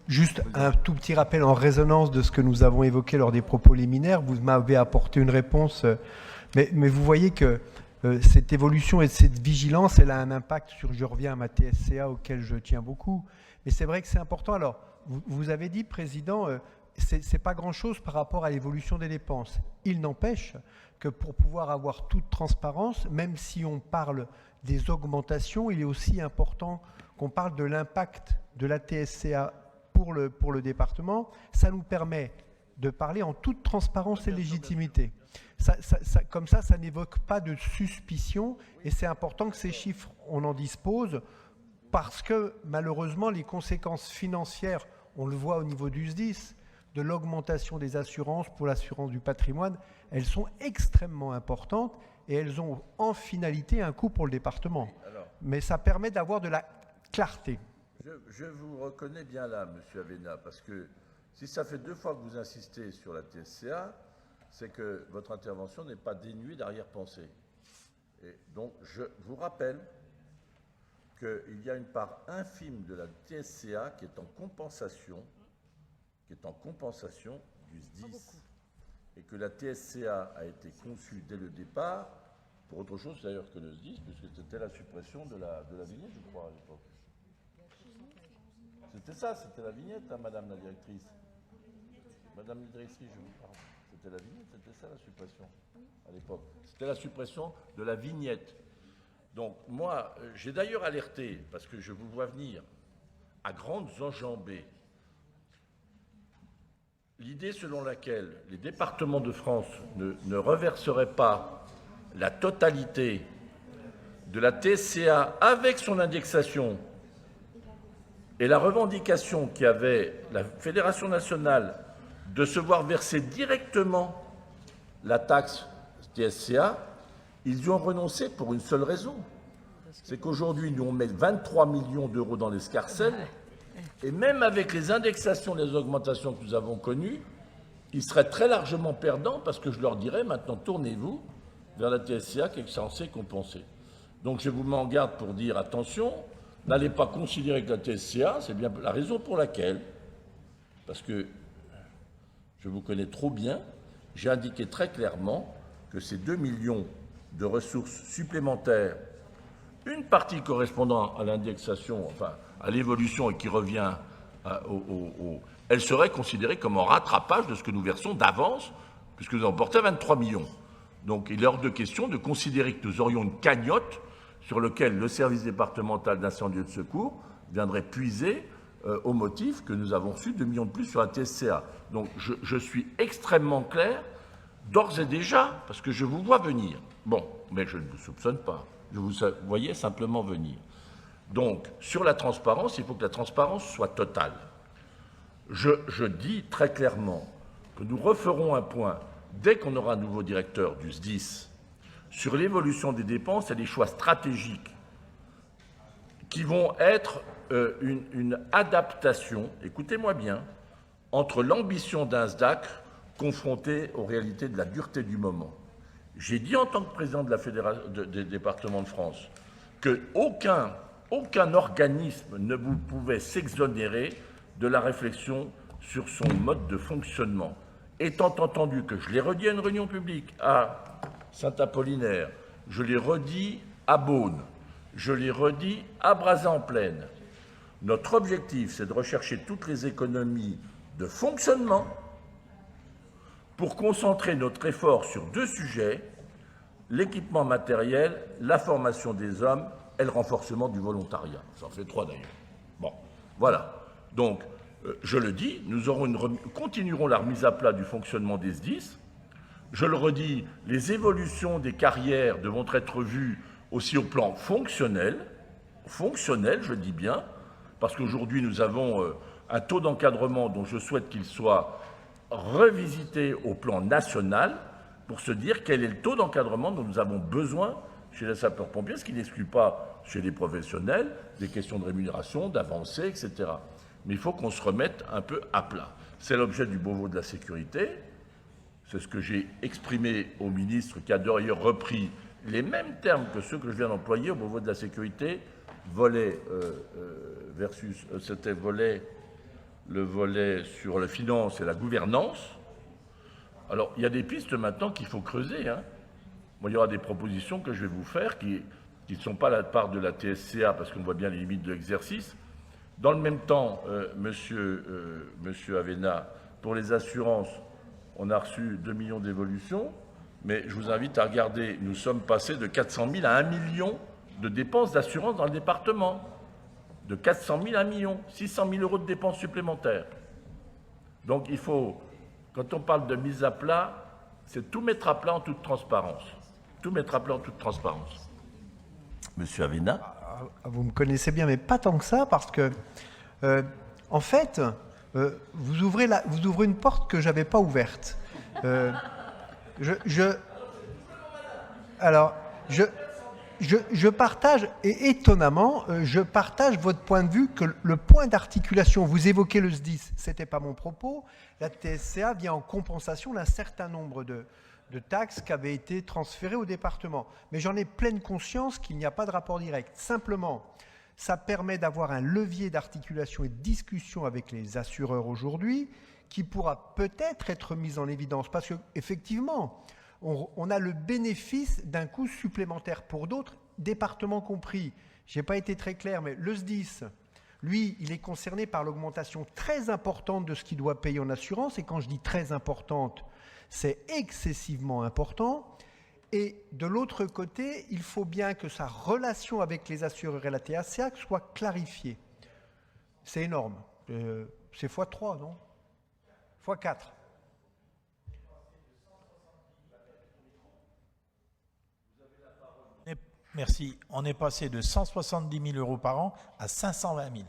Juste un tout petit rappel en résonance de ce que nous avons évoqué lors des propos liminaires. Vous m'avez apporté une réponse, mais vous voyez que cette évolution et cette vigilance, elle a un impact sur, je reviens à ma TSCA auquel je tiens beaucoup, mais c'est vrai que c'est important. Alors, vous avez dit, Président, c'est pas grand-chose par rapport à l'évolution des dépenses. Il n'empêche que pour pouvoir avoir toute transparence, même si on parle des augmentations, il est aussi important qu'on parle de l'impact de la TSCA pour le département. Ça nous permet de parler en toute transparence et légitimité. Comme ça n'évoque pas de suspicion et c'est important que ces chiffres, on en dispose parce que malheureusement, les conséquences financières, on le voit au niveau du SDIS, de l'augmentation des assurances pour l'assurance du patrimoine, elles sont extrêmement importantes et elles ont en finalité un coût pour le département. Mais ça permet d'avoir de la clarté. Je vous reconnais bien là, Monsieur Avena, parce que si ça fait 2 fois que vous insistez sur la TSCA, c'est que votre intervention n'est pas dénuée d'arrière-pensée. Et donc, je vous rappelle qu'il y a une part infime de la TSCA qui est en compensation du SDIS. Et que la TSCA a été conçue dès le départ pour autre chose d'ailleurs que le SDIS, puisque c'était la suppression de la vignette, je crois, à l'époque. C'était ça, c'était la vignette, hein, Madame la directrice. Madame la directrice, je vous parle. C'était la vignette, c'était ça la suppression à l'époque. C'était la suppression de la vignette. Donc moi, j'ai d'ailleurs alerté, parce que je vous vois venir à grandes enjambées, l'idée selon laquelle les départements de France ne reverseraient pas la totalité de la TSCA avec son indexation et la revendication qu'avait la Fédération nationale de se voir verser directement la taxe TSCA, ils y ont renoncé pour une seule raison. C'est qu'aujourd'hui, nous, on met 23 millions d'euros dans l'escarcelle, et même avec les indexations, les augmentations que nous avons connues, ils seraient très largement perdants parce que je leur dirais maintenant, tournez-vous vers la TSCA qui est censée compenser. Donc je vous mets en garde pour dire, attention, n'allez pas considérer que la TSCA, c'est bien la raison pour laquelle, parce que je vous connais trop bien, j'ai indiqué très clairement que ces 2 millions de ressources supplémentaires, une partie correspondant à l'indexation, enfin à l'évolution et qui revient elle serait considérée comme un rattrapage de ce que nous versons d'avance, puisque nous avons porté à 23 millions. Donc il est hors de question de considérer que nous aurions une cagnotte sur laquelle le service départemental d'incendie et de secours viendrait puiser au motif que nous avons reçu 2 millions de plus sur la TSCA. Donc je suis extrêmement clair, d'ores et déjà, parce que je vous vois venir. Bon, mais je ne vous soupçonne pas. Je vous voyais simplement venir. Donc, sur la transparence, il faut que la transparence soit totale. Je dis très clairement que nous referons un point, dès qu'on aura un nouveau directeur du SDIS, sur l'évolution des dépenses et des choix stratégiques qui vont être une adaptation, écoutez-moi bien, entre l'ambition d'un SDAC confronté aux réalités de la dureté du moment. J'ai dit en tant que président de la Fédération des départements de France qu'aucun organisme ne vous pouvait s'exonérer de la réflexion sur son mode de fonctionnement. Étant entendu que je l'ai redit à une réunion publique à Saint-Apollinaire, je l'ai redit à Beaune, je l'ai redit à Braza-en-Plaine, notre objectif, c'est de rechercher toutes les économies de fonctionnement pour concentrer notre effort sur 2 sujets, l'équipement matériel, la formation des hommes et le renforcement du volontariat. Ça en fait 3 d'ailleurs. Bon, voilà. Donc, je le dis, nous continuerons la remise à plat du fonctionnement des SDIS. Je le redis, les évolutions des carrières devront être vues aussi au plan fonctionnel, je dis bien, parce qu'aujourd'hui nous avons un taux d'encadrement dont je souhaite qu'il soit revisité au plan national pour se dire quel est le taux d'encadrement dont nous avons besoin chez les sapeurs-pompiers, ce qui n'exclut pas chez les professionnels des questions de rémunération, d'avancée, etc. Mais il faut qu'on se remette un peu à plat. C'est l'objet du Beauvau de la sécurité. C'est ce que j'ai exprimé au ministre qui a d'ailleurs repris les mêmes termes que ceux que je viens d'employer au Beauvau de la sécurité, volet versus, c'était volet le volet sur la finance et la gouvernance. Alors, il y a des pistes maintenant qu'il faut creuser, hein. Bon, il y aura des propositions que je vais vous faire qui ne sont pas la part de la TSCA, parce qu'on voit bien les limites de l'exercice. Dans le même temps, monsieur Avena, pour les assurances, on a reçu 2 millions d'évolutions, mais je vous invite à regarder, nous sommes passés de 400 000 à 1 million de dépenses d'assurance dans le département. De 400 000 à 1 million, 600 000 euros de dépenses supplémentaires. Donc il faut, quand on parle de mise à plat, c'est tout mettre à plat en toute transparence. Tout mettre à plat en toute transparence. Monsieur Avena. Vous me connaissez bien, mais pas tant que ça, parce que, en fait, vous ouvrez une porte que je n'avais pas ouverte. Je partage, et étonnamment, je partage votre point de vue que le point d'articulation, vous évoquez le SDIS, ce n'était pas mon propos, la TSCA vient en compensation d'un certain nombre de taxes qui avaient été transférées au département. Mais j'en ai pleine conscience qu'il n'y a pas de rapport direct. Simplement, ça permet d'avoir un levier d'articulation et de discussion avec les assureurs aujourd'hui qui pourra peut-être être mis en évidence parce qu'effectivement, on a le bénéfice d'un coût supplémentaire pour d'autres, départements compris. Je n'ai pas été très clair, mais le SDIS, lui, il est concerné par l'augmentation très importante de ce qu'il doit payer en assurance. Et quand je dis très importante, c'est excessivement important. Et de l'autre côté, il faut bien que sa relation avec les assureurs et la TSCA soit clarifiée. C'est énorme. C'est x3, non? x4. Merci. On est passé de 170 000 euros par an à 520 000.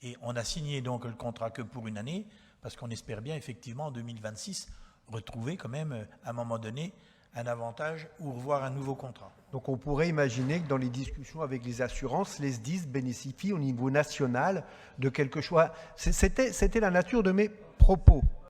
Et on a signé donc le contrat que pour une année, parce qu'on espère bien effectivement en 2026 retrouver quand même à un moment donné un avantage ou revoir un nouveau contrat. Donc on pourrait imaginer que dans les discussions avec les assurances, les SDIS bénéficient au niveau national de quelque chose. C'était la nature de mes propos.